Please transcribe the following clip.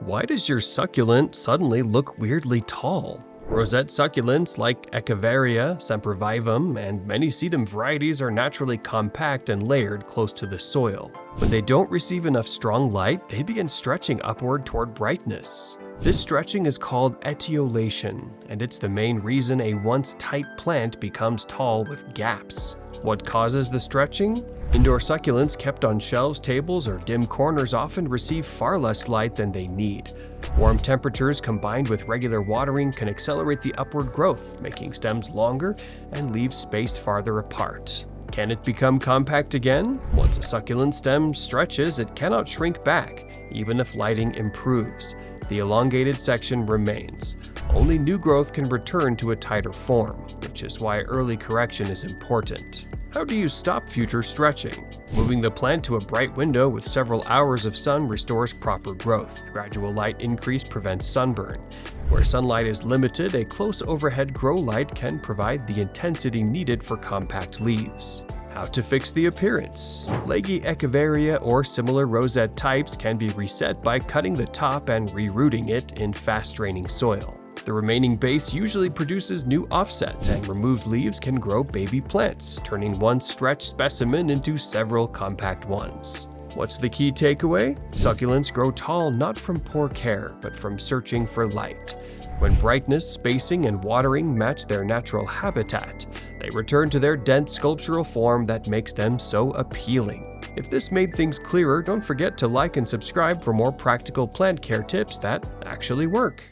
Why does your succulent suddenly look weirdly tall? Rosette succulents like echeveria, sempervivum, and many sedum varieties are naturally compact and layered close to the soil. When they don't receive enough strong light, they begin stretching upward toward brightness. This stretching is called etiolation, and it's the main reason a once tight plant becomes tall with gaps. What causes the stretching? Indoor succulents kept on shelves, tables, or dim corners often receive far less light than they need. Warm temperatures combined with regular watering can accelerate the upward growth, making stems longer and leaves spaced farther apart. Can it become compact again? Once a succulent stem stretches, it cannot shrink back, even if lighting improves. The elongated section remains. Only new growth can return to a tighter form, which is why early correction is important. How do you stop future stretching? Moving the plant to a bright window with several hours of sun restores proper growth. Gradual light increase prevents sunburn. Where sunlight is limited, a close overhead grow light can provide the intensity needed for compact leaves. How to fix the appearance? Leggy echeveria or similar rosette types can be reset by cutting the top and rerooting it in fast-draining soil. The remaining base usually produces new offsets, and removed leaves can grow baby plants, turning one stretched specimen into several compact ones. What's the key takeaway? Succulents grow tall not from poor care, but from searching for light. When brightness, spacing, and watering match their natural habitat, they return to their dense sculptural form that makes them so appealing. If this made things clearer, don't forget to like and subscribe for more practical plant care tips that actually work.